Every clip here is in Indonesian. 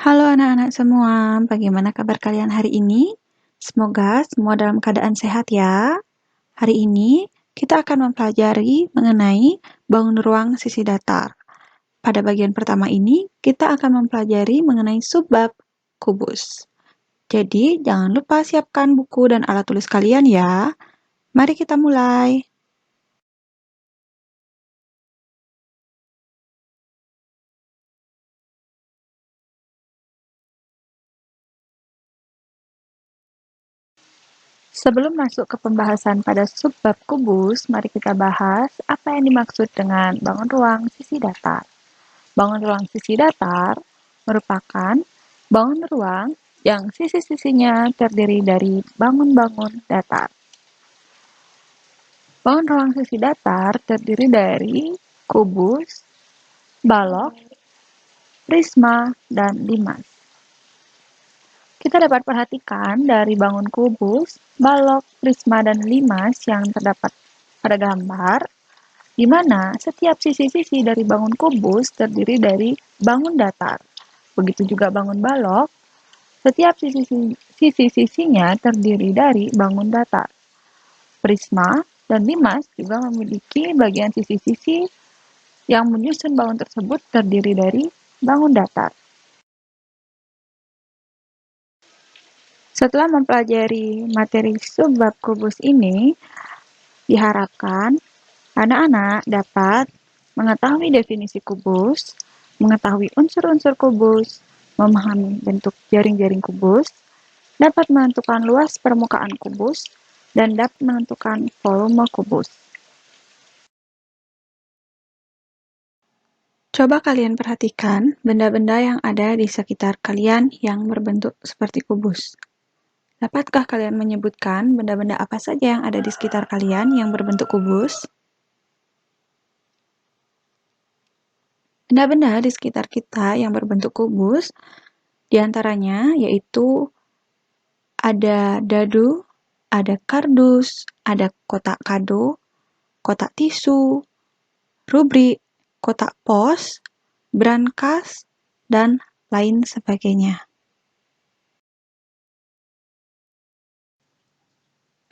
Halo anak-anak semua, bagaimana kabar kalian hari ini? Semoga semua dalam keadaan sehat ya. Hari ini kita akan mempelajari mengenai bangun ruang sisi datar. Pada bagian pertama ini, kita akan mempelajari mengenai subbab kubus. Jadi, jangan lupa siapkan buku dan alat tulis kalian ya. Mari kita mulai. Sebelum masuk ke pembahasan pada subbab kubus, mari kita bahas apa yang dimaksud dengan bangun ruang sisi datar. Bangun ruang sisi datar merupakan bangun ruang yang sisi-sisinya terdiri dari bangun-bangun datar. Bangun ruang sisi datar terdiri dari kubus, balok, prisma, dan limas. Kita dapat perhatikan dari bangun kubus, balok, prisma, dan limas yang terdapat pada gambar, di mana setiap sisi-sisi dari bangun kubus terdiri dari bangun datar. Begitu juga bangun balok, setiap sisi-sisinya terdiri dari bangun datar. Prisma dan limas juga memiliki bagian sisi-sisi yang menyusun bangun tersebut terdiri dari bangun datar. Setelah mempelajari materi subbab kubus ini, diharapkan anak-anak dapat mengetahui definisi kubus, mengetahui unsur-unsur kubus, memahami bentuk jaring-jaring kubus, dapat menentukan luas permukaan kubus, dan dapat menentukan volume kubus. Coba kalian perhatikan benda-benda yang ada di sekitar kalian yang berbentuk seperti kubus. Dapatkah kalian menyebutkan benda-benda apa saja yang ada di sekitar kalian yang berbentuk kubus? Benda-benda di sekitar kita yang berbentuk kubus, diantaranya yaitu ada dadu, ada kardus, ada kotak kado, kotak tisu, rubrik, kotak pos, brankas, dan lain sebagainya.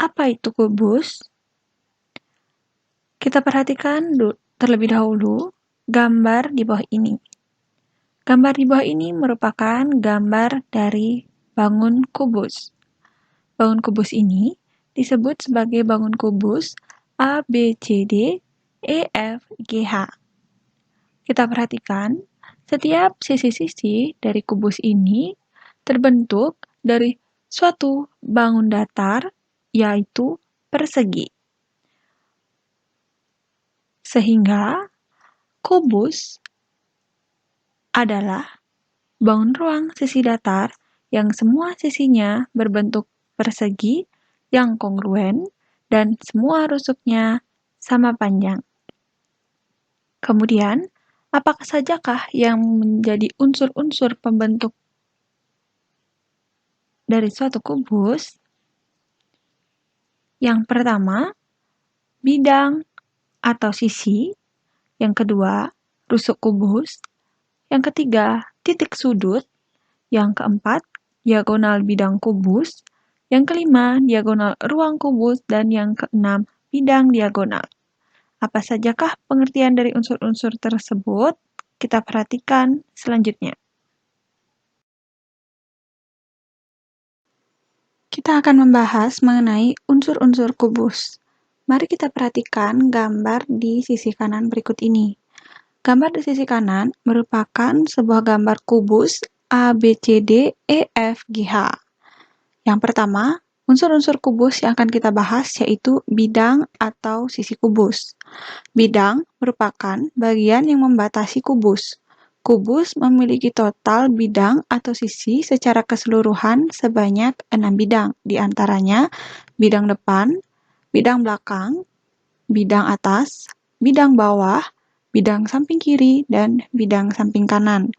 Apa itu kubus? Kita perhatikan terlebih dahulu gambar di bawah ini. Gambar di bawah ini merupakan gambar dari bangun kubus. Bangun kubus ini disebut sebagai bangun kubus A, B, C, D, E, F, G, H. Kita perhatikan, setiap sisi-sisi dari kubus ini terbentuk dari suatu bangun datar, yaitu persegi. Sehingga kubus adalah bangun ruang sisi datar yang semua sisinya berbentuk persegi yang kongruen dan semua rusuknya sama panjang. Kemudian, apakah sajakah yang menjadi unsur-unsur pembentuk dari suatu kubus? Yang pertama, bidang atau sisi. Yang kedua, rusuk kubus. Yang ketiga, titik sudut. Yang keempat, diagonal bidang kubus. Yang kelima, diagonal ruang kubus. Dan yang keenam, bidang diagonal. Apa sajakah pengertian dari unsur-unsur tersebut? Kita perhatikan selanjutnya. Kita akan membahas mengenai unsur-unsur kubus. Mari kita perhatikan gambar di sisi kanan berikut ini. Gambar di sisi kanan merupakan sebuah gambar kubus A, B, C, D, E, F, G, H. Yang pertama, unsur-unsur kubus yang akan kita bahas yaitu bidang atau sisi kubus. Bidang merupakan bagian yang membatasi kubus. Kubus memiliki total bidang atau sisi secara keseluruhan sebanyak 6 bidang, di antaranya bidang depan, bidang belakang, bidang atas, bidang bawah, bidang samping kiri, dan bidang samping kanan,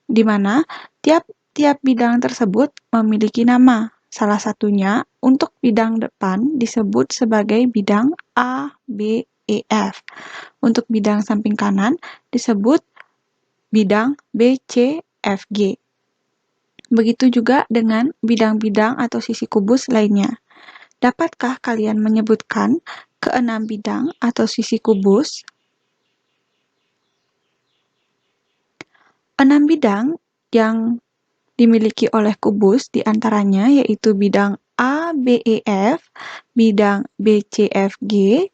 di mana tiap-tiap bidang tersebut memiliki nama. Salah satunya untuk bidang depan disebut sebagai bidang A, B, E, F. Untuk bidang samping kanan disebut bidang B, C, F, G. Begitu juga dengan bidang-bidang atau sisi kubus lainnya. Dapatkah kalian menyebutkan keenam bidang atau sisi kubus? 6 bidang yang dimiliki oleh kubus diantaranya yaitu bidang A, B, E, F, bidang B, C, F, G,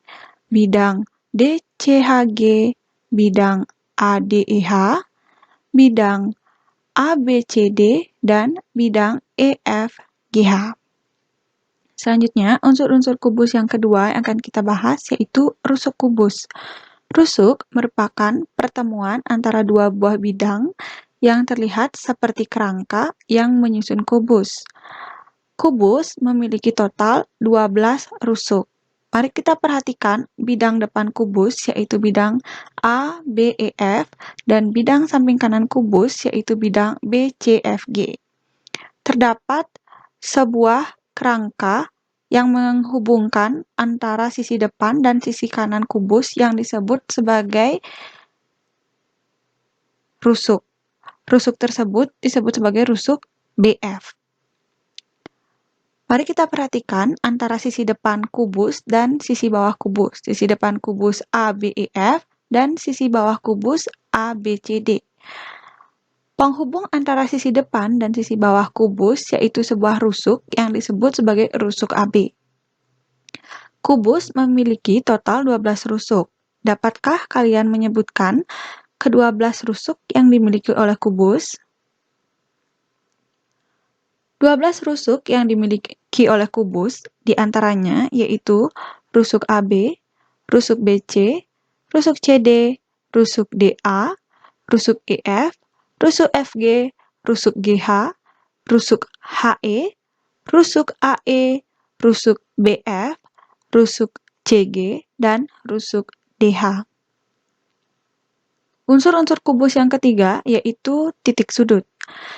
bidang D, C, H, G, bidang A, D, E, H, bidang A, B, C, D, dan bidang E, F, G, H. Selanjutnya, unsur-unsur kubus yang kedua yang akan kita bahas yaitu rusuk kubus. Rusuk merupakan pertemuan antara dua buah bidang yang terlihat seperti kerangka yang menyusun kubus. Kubus memiliki total 12 rusuk. Mari kita perhatikan bidang depan kubus yaitu bidang A, B, E, F dan bidang samping kanan kubus yaitu bidang B, C, F, G. Terdapat sebuah kerangka yang menghubungkan antara sisi depan dan sisi kanan kubus yang disebut sebagai rusuk. Rusuk tersebut disebut sebagai rusuk BF. Mari kita perhatikan antara sisi depan kubus dan sisi bawah kubus. Sisi depan kubus A, B, E, F dan sisi bawah kubus A, B, C, D. Penghubung antara sisi depan dan sisi bawah kubus yaitu sebuah rusuk yang disebut sebagai rusuk AB. Kubus memiliki total 12 rusuk. Dapatkah kalian menyebutkan ke-12 rusuk yang dimiliki oleh kubus? 12 rusuk yang dimiliki oleh kubus diantaranya yaitu rusuk AB, rusuk BC, rusuk CD, rusuk DA, rusuk EF, rusuk FG, rusuk GH, rusuk HE, rusuk AE, rusuk BF, rusuk CG, dan rusuk DH. Unsur-unsur kubus yang ketiga yaitu titik sudut.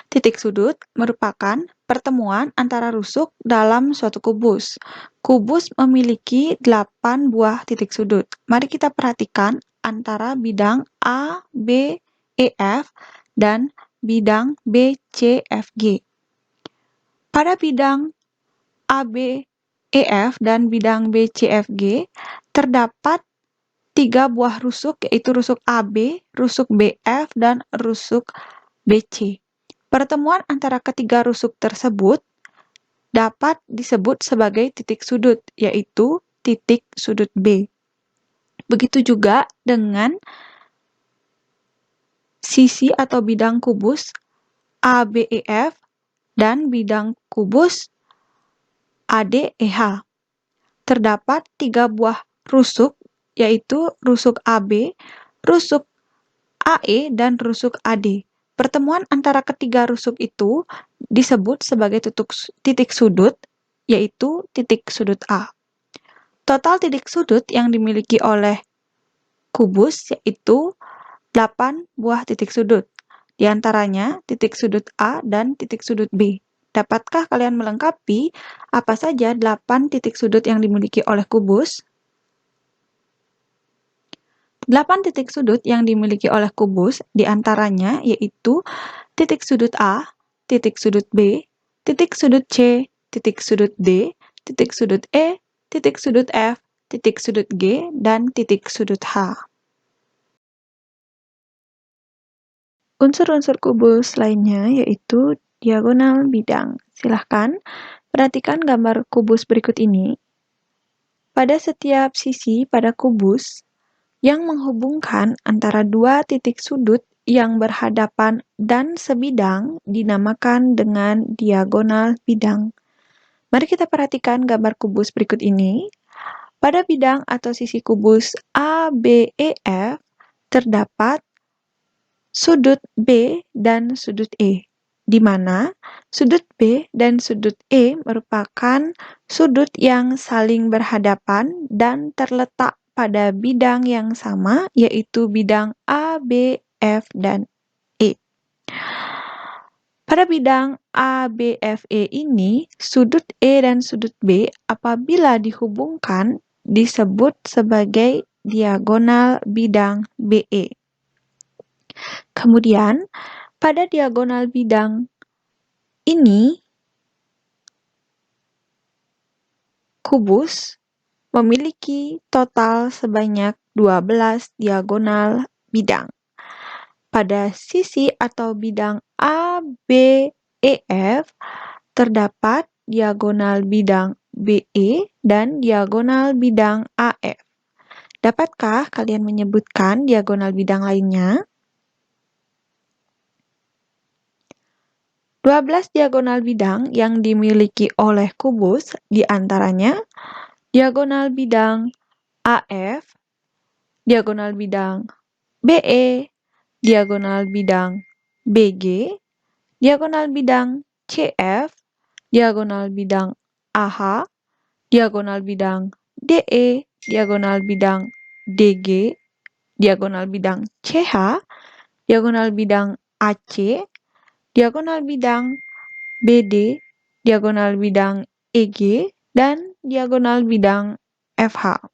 Titik sudut merupakan pertemuan antara rusuk dalam suatu kubus. Kubus memiliki 8 buah titik sudut. Mari kita perhatikan antara bidang A, B, E, F, dan bidang B, C, F, G. Pada bidang A, B, E, F, dan bidang B, C, F, G, terdapat 3 buah rusuk, yaitu rusuk AB, rusuk BF, dan rusuk BC. Pertemuan antara ketiga rusuk tersebut dapat disebut sebagai titik sudut, yaitu titik sudut B. Begitu juga dengan sisi atau bidang kubus ABEF dan bidang kubus ADEH. Terdapat 3 buah rusuk, yaitu rusuk AB, rusuk AE, dan rusuk AD. Pertemuan antara ketiga rusuk itu disebut sebagai titik sudut, yaitu titik sudut A. Total titik sudut yang dimiliki oleh kubus yaitu 8 buah titik sudut. Di antaranya titik sudut A dan titik sudut B. Dapatkah kalian melengkapi apa saja 8 titik sudut yang dimiliki oleh kubus? 8 titik sudut yang dimiliki oleh kubus diantaranya yaitu titik sudut A, titik sudut B, titik sudut C, titik sudut D, titik sudut E, titik sudut F, titik sudut G, dan titik sudut H. Unsur-unsur kubus lainnya yaitu diagonal bidang. Silahkan perhatikan gambar kubus berikut ini. Pada setiap sisi pada kubus, yang menghubungkan antara dua titik sudut yang berhadapan dan sebidang dinamakan dengan diagonal bidang. Mari kita perhatikan gambar kubus berikut ini. Pada bidang atau sisi kubus ABEF terdapat sudut B dan sudut E, di mana sudut B dan sudut E merupakan sudut yang saling berhadapan dan terletak pada bidang yang sama, yaitu bidang A, B, F, dan E. Pada bidang A, B, F, E ini, sudut E dan sudut B apabila dihubungkan disebut sebagai diagonal bidang BE. Kemudian, pada diagonal bidang ini, kubus memiliki total sebanyak 12 diagonal bidang. Pada sisi atau bidang A, B, E, F, terdapat diagonal bidang BE dan diagonal bidang AF. Dapatkah kalian menyebutkan diagonal bidang lainnya? 12 diagonal bidang yang dimiliki oleh kubus diantaranya diagonal bidang AF, diagonal bidang BE, diagonal bidang BG, diagonal bidang CF, diagonal bidang AH, diagonal bidang DE, diagonal bidang DG, diagonal bidang CH, diagonal bidang AC, diagonal bidang BD, diagonal bidang EG, dan diagonal bidang FH.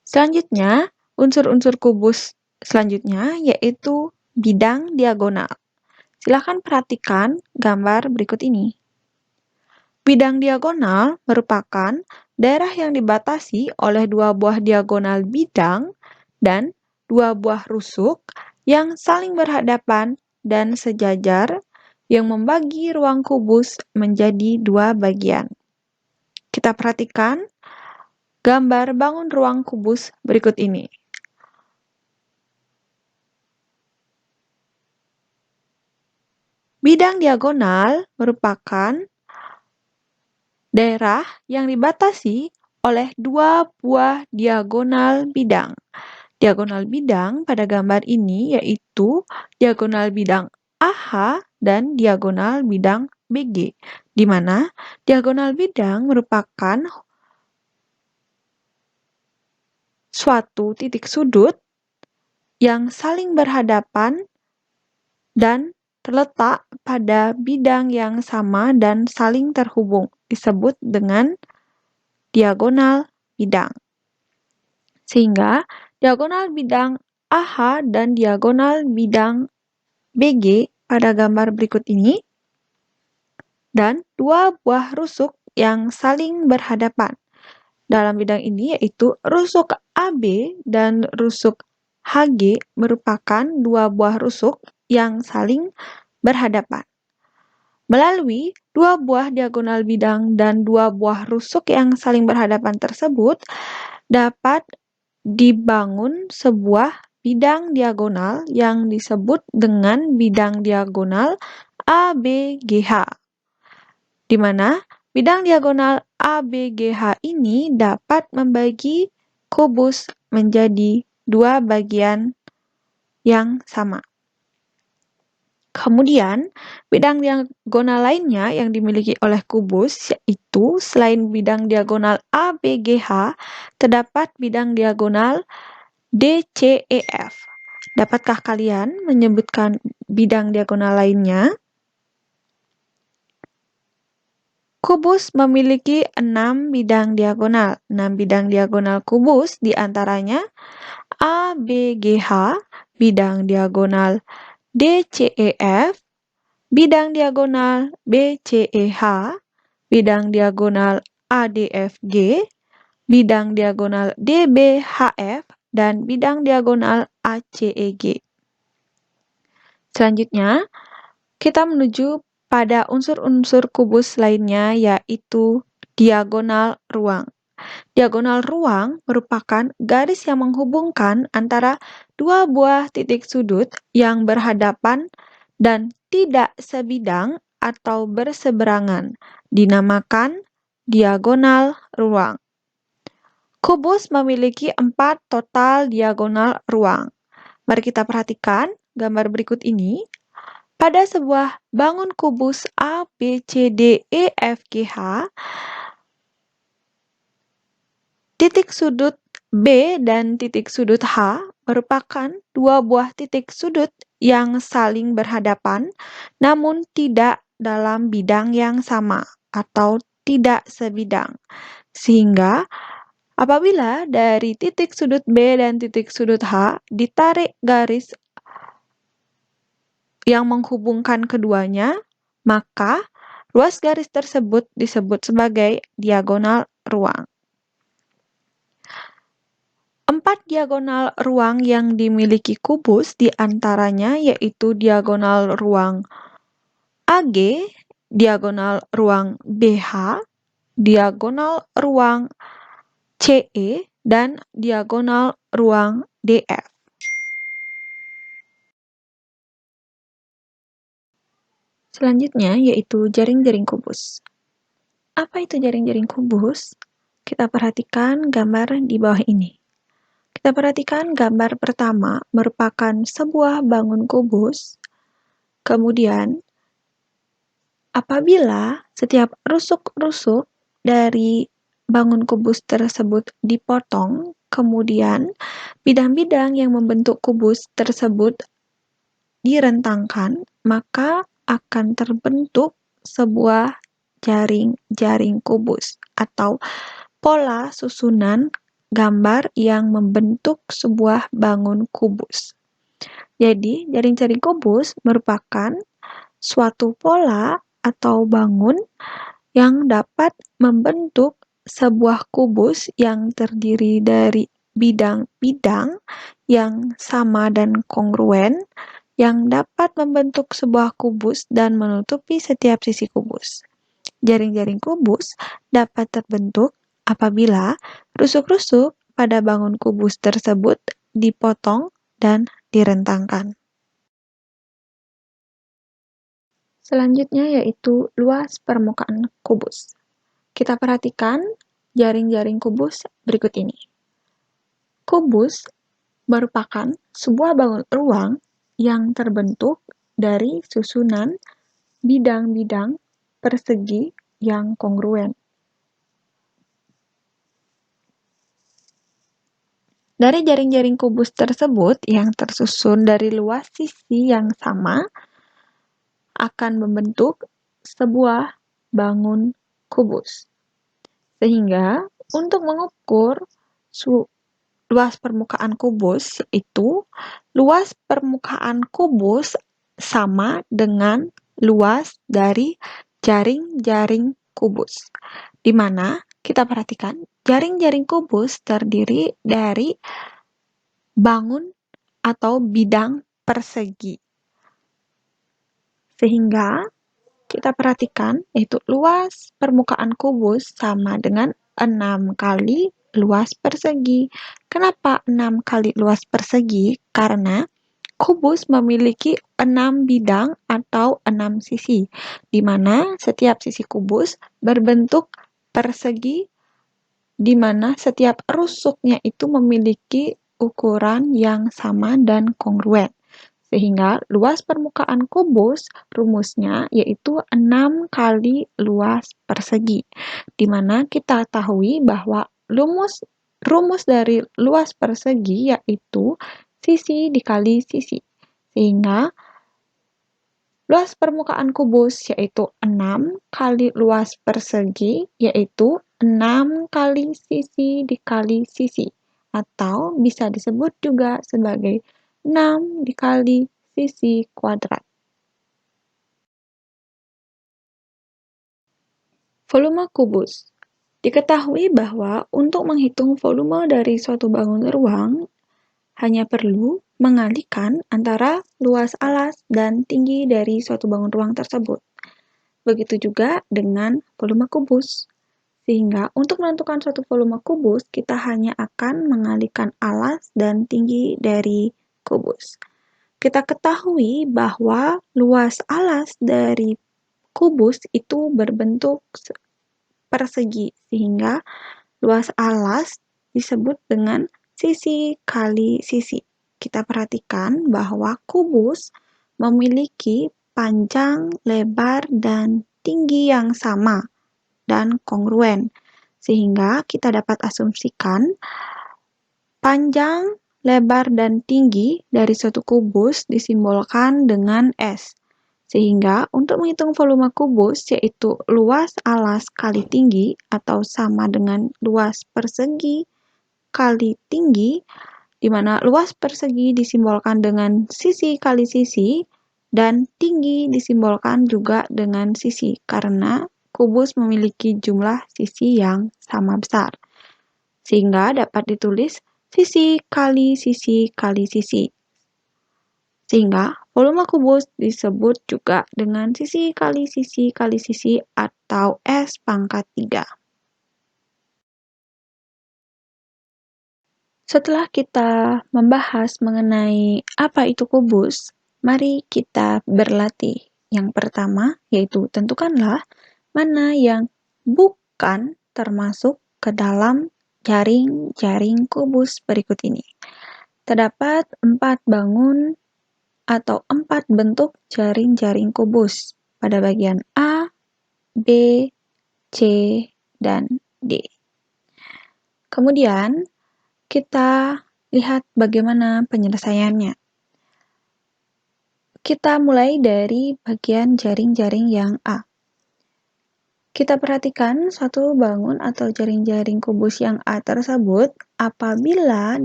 Selanjutnya, unsur-unsur kubus selanjutnya yaitu bidang diagonal. Silakan perhatikan gambar berikut ini. Bidang diagonal merupakan daerah yang dibatasi oleh dua buah diagonal bidang dan dua buah rusuk yang saling berhadapan dan sejajar yang membagi ruang kubus menjadi dua bagian. Kita perhatikan gambar bangun ruang kubus berikut ini. Bidang diagonal merupakan daerah yang dibatasi oleh dua buah diagonal bidang. Diagonal bidang pada gambar ini yaitu diagonal bidang AH dan diagonal bidang BG, di mana diagonal bidang merupakan suatu titik sudut yang saling berhadapan dan terletak pada bidang yang sama dan saling terhubung, disebut dengan diagonal bidang. Sehingga diagonal bidang AH dan diagonal bidang BG pada gambar berikut ini dan dua buah rusuk yang saling berhadapan. Dalam bidang ini yaitu rusuk AB dan rusuk HG merupakan dua buah rusuk yang saling berhadapan. Melalui dua buah diagonal bidang dan dua buah rusuk yang saling berhadapan tersebut, dapat dibangun sebuah bidang diagonal yang disebut dengan bidang diagonal ABGH, di mana bidang diagonal ABGH ini dapat membagi kubus menjadi dua bagian yang sama. Kemudian, bidang diagonal lainnya yang dimiliki oleh kubus yaitu selain bidang diagonal ABGH, terdapat bidang diagonal DCEF. Dapatkah kalian menyebutkan bidang diagonal lainnya? Kubus memiliki 6 bidang diagonal. 6 bidang diagonal kubus diantaranya ABGH, bidang diagonal DCEF, bidang diagonal BCEH, bidang diagonal ADFG, bidang diagonal DBHF, dan bidang diagonal ACEG. Selanjutnya, kita menuju pada unsur-unsur kubus lainnya yaitu diagonal ruang. Diagonal ruang merupakan garis yang menghubungkan antara dua buah titik sudut yang berhadapan dan tidak sebidang atau berseberangan, dinamakan diagonal ruang. Kubus memiliki 4 total diagonal ruang. Mari kita perhatikan gambar berikut ini. Pada sebuah bangun kubus A, B, C, D, E, F, G, H, titik sudut B dan titik sudut H merupakan dua buah titik sudut yang saling berhadapan, namun tidak dalam bidang yang sama atau tidak sebidang. Sehingga apabila dari titik sudut B dan titik sudut H ditarik garis yang menghubungkan keduanya, maka luas garis tersebut disebut sebagai diagonal ruang. 4 diagonal ruang yang dimiliki kubus diantaranya yaitu diagonal ruang AG, diagonal ruang BH, diagonal ruang CE, dan diagonal ruang DF. Selanjutnya yaitu jaring-jaring kubus. Apa itu jaring-jaring kubus? Kita perhatikan gambar di bawah ini. Kita perhatikan gambar pertama merupakan sebuah bangun kubus. Kemudian, apabila setiap rusuk-rusuk dari bangun kubus tersebut dipotong, kemudian bidang-bidang yang membentuk kubus tersebut direntangkan, maka akan terbentuk sebuah jaring-jaring kubus atau pola susunan gambar yang membentuk sebuah bangun kubus. Jadi, jaring-jaring kubus merupakan suatu pola atau bangun yang dapat membentuk sebuah kubus yang terdiri dari bidang-bidang yang sama dan kongruen yang dapat membentuk sebuah kubus dan menutupi setiap sisi kubus. Jaring-jaring kubus dapat terbentuk apabila rusuk-rusuk pada bangun kubus tersebut dipotong dan direntangkan. Selanjutnya yaitu luas permukaan kubus. Kita perhatikan jaring-jaring kubus berikut ini. Kubus merupakan sebuah bangun ruang yang terbentuk dari susunan bidang-bidang persegi yang kongruen. Dari jaring-jaring kubus tersebut yang tersusun dari luas sisi yang sama akan membentuk sebuah bangun kubus. Sehingga untuk mengukur luas permukaan kubus yaitu luas permukaan kubus sama dengan luas dari jaring-jaring kubus. Di mana kita perhatikan jaring-jaring kubus terdiri dari bangun atau bidang persegi. Sehingga kita perhatikan yaitu luas permukaan kubus sama dengan 6 kali luas persegi. Kenapa 6 kali luas persegi? Karena kubus memiliki 6 bidang atau 6 sisi, di mana setiap sisi kubus berbentuk persegi, di mana setiap rusuknya itu memiliki ukuran yang sama dan kongruen. Sehingga luas permukaan kubus rumusnya yaitu 6 kali luas persegi. Di mana kita ketahui bahwa rumus dari luas persegi yaitu sisi dikali sisi. Sehingga luas permukaan kubus yaitu 6 kali luas persegi yaitu 6 kali sisi dikali sisi. Atau bisa disebut juga sebagai 6 dikali sisi kuadrat. Volume kubus. Diketahui bahwa untuk menghitung volume dari suatu bangun ruang, hanya perlu mengalihkan antara luas alas dan tinggi dari suatu bangun ruang tersebut. Begitu juga dengan volume kubus. Sehingga untuk menentukan suatu volume kubus, kita hanya akan mengalihkan alas dan tinggi dari kubus. Kita ketahui bahwa luas alas dari kubus itu berbentuk persegi, sehingga luas alas disebut dengan sisi kali sisi. Kita perhatikan bahwa kubus memiliki panjang, lebar, dan tinggi yang sama dan kongruen. Sehingga kita dapat asumsikan panjang, lebar, dan tinggi dari suatu kubus disimbolkan dengan S. Sehingga untuk menghitung volume kubus yaitu luas alas kali tinggi atau sama dengan luas persegi kali tinggi, di mana luas persegi disimbolkan dengan sisi kali sisi Dan tinggi disimbolkan juga dengan sisi, karena kubus memiliki jumlah sisi yang sama besar, sehingga dapat ditulis sisi kali sisi kali sisi. Sehingga volume kubus disebut juga dengan sisi kali sisi kali sisi atau S pangkat 3. Setelah kita membahas mengenai apa itu kubus, mari kita berlatih. Yang pertama yaitu tentukanlah mana yang bukan termasuk ke dalam jaring-jaring kubus berikut ini. Terdapat 4 bangun atau 4 bentuk jaring-jaring kubus pada bagian A, B, C, dan D. Kemudian, kita lihat bagaimana penyelesaiannya. Kita mulai dari bagian jaring-jaring yang A. Kita perhatikan suatu bangun atau jaring-jaring kubus yang A tersebut apabila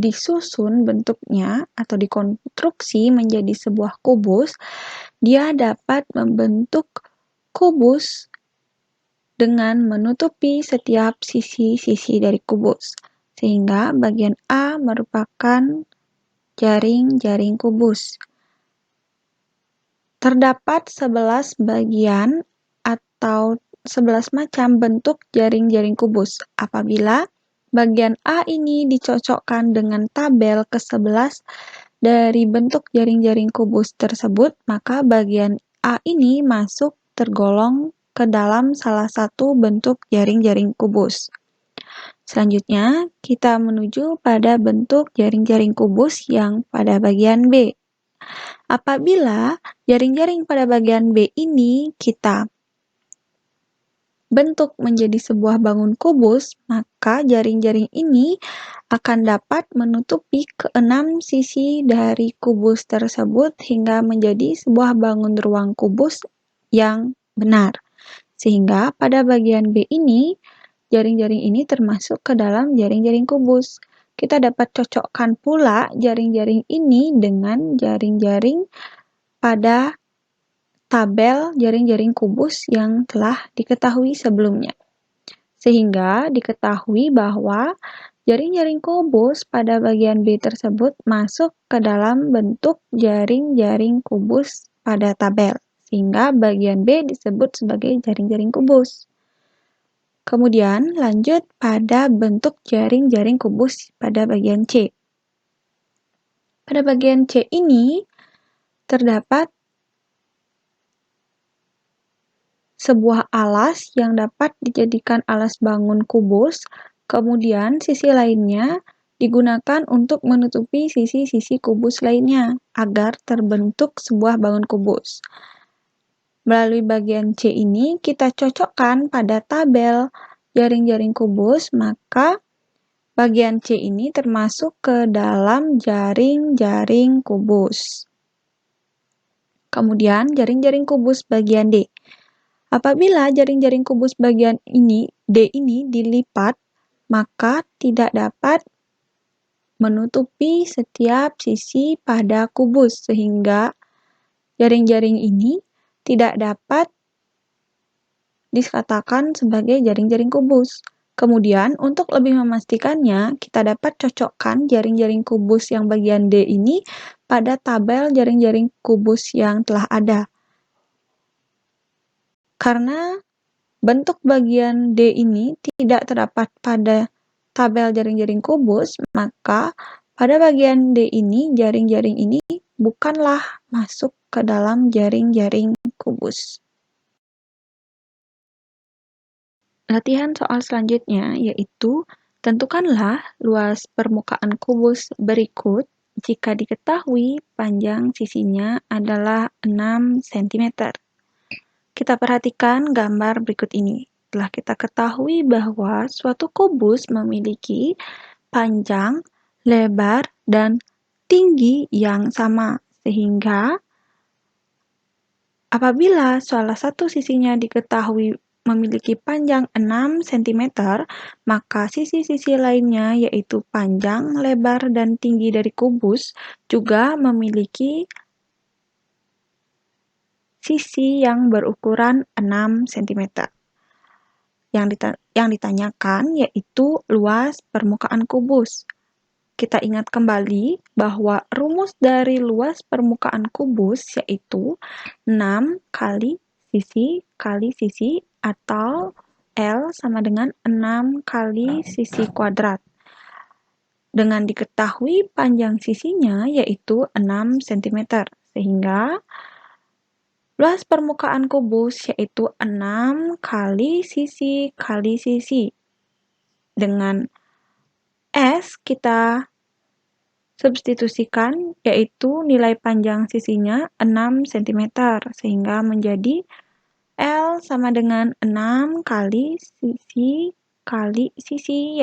disusun bentuknya atau dikonstruksi menjadi sebuah kubus, dia dapat membentuk kubus dengan menutupi setiap sisi-sisi dari kubus. Sehingga bagian A merupakan jaring-jaring kubus. Terdapat 11 bagian atau 11 macam bentuk jaring-jaring kubus. Apabila bagian A ini dicocokkan dengan tabel ke-11 dari bentuk jaring-jaring kubus tersebut, maka bagian A ini masuk tergolong ke dalam salah satu bentuk jaring-jaring kubus. Selanjutnya, kita menuju pada bentuk jaring-jaring kubus yang pada bagian B. Apabila jaring-jaring pada bagian B ini kita bentuk menjadi sebuah bangun kubus, maka jaring-jaring ini akan dapat menutupi ke-6 sisi dari kubus tersebut hingga menjadi sebuah bangun ruang kubus yang benar. Sehingga pada bagian B ini, jaring-jaring ini termasuk ke dalam jaring-jaring kubus. Kita dapat cocokkan pula jaring-jaring ini dengan jaring-jaring pada tabel jaring-jaring kubus yang telah diketahui sebelumnya. Sehingga diketahui bahwa jaring-jaring kubus pada bagian B tersebut masuk ke dalam bentuk jaring-jaring kubus pada tabel. Sehingga bagian B disebut sebagai jaring-jaring kubus. Kemudian lanjut pada bentuk jaring-jaring kubus pada bagian C. Pada bagian C ini terdapat sebuah alas yang dapat dijadikan alas bangun kubus, kemudian sisi lainnya digunakan untuk menutupi sisi-sisi kubus lainnya agar terbentuk sebuah bangun kubus. Melalui bagian C ini kita cocokkan pada tabel jaring-jaring kubus, maka bagian C ini termasuk ke dalam jaring-jaring kubus. Kemudian jaring-jaring kubus bagian D. Apabila jaring-jaring kubus bagian D ini dilipat, maka tidak dapat menutupi setiap sisi pada kubus, sehingga jaring-jaring ini tidak dapat dikatakan sebagai jaring-jaring kubus. Kemudian, untuk lebih memastikannya, kita dapat cocokkan jaring-jaring kubus yang bagian D ini pada tabel jaring-jaring kubus yang telah ada. Karena bentuk bagian D ini tidak terdapat pada tabel jaring-jaring kubus, maka pada bagian D ini, jaring-jaring ini bukanlah masuk ke dalam jaring-jaring kubus. Latihan soal selanjutnya yaitu tentukanlah luas permukaan kubus berikut jika diketahui panjang sisinya adalah 6 cm. Kita perhatikan gambar berikut ini. Telah kita ketahui bahwa suatu kubus memiliki panjang, lebar, dan tinggi yang sama, sehingga apabila salah satu sisinya diketahui memiliki panjang 6 cm, maka sisi-sisi lainnya yaitu panjang, lebar, dan tinggi dari kubus juga memiliki sisi yang berukuran 6 cm. Yang ditanyakan yaitu luas permukaan kubus. Kita ingat kembali bahwa rumus dari luas permukaan kubus yaitu 6 kali sisi atau L sama dengan 6 kali sisi kuadrat. Dengan diketahui panjang sisinya yaitu 6 cm, sehingga luas permukaan kubus yaitu 6 kali sisi. Dengan S kita substitusikan yaitu nilai panjang sisinya 6 cm, sehingga menjadi L sama dengan 6 kali sisi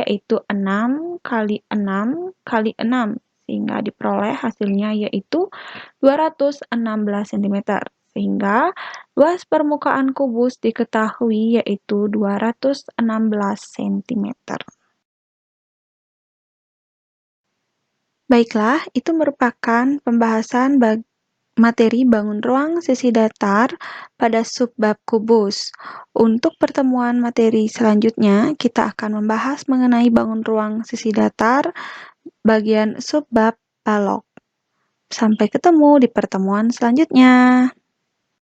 yaitu 6 kali 6 kali 6, sehingga diperoleh hasilnya yaitu 216 cm. Sehingga luas permukaan kubus diketahui yaitu 216 cm. Baiklah, itu merupakan pembahasan materi bangun ruang sisi datar pada subbab kubus. Untuk pertemuan materi selanjutnya, kita akan membahas mengenai bangun ruang sisi datar bagian subbab balok. Sampai ketemu di pertemuan selanjutnya.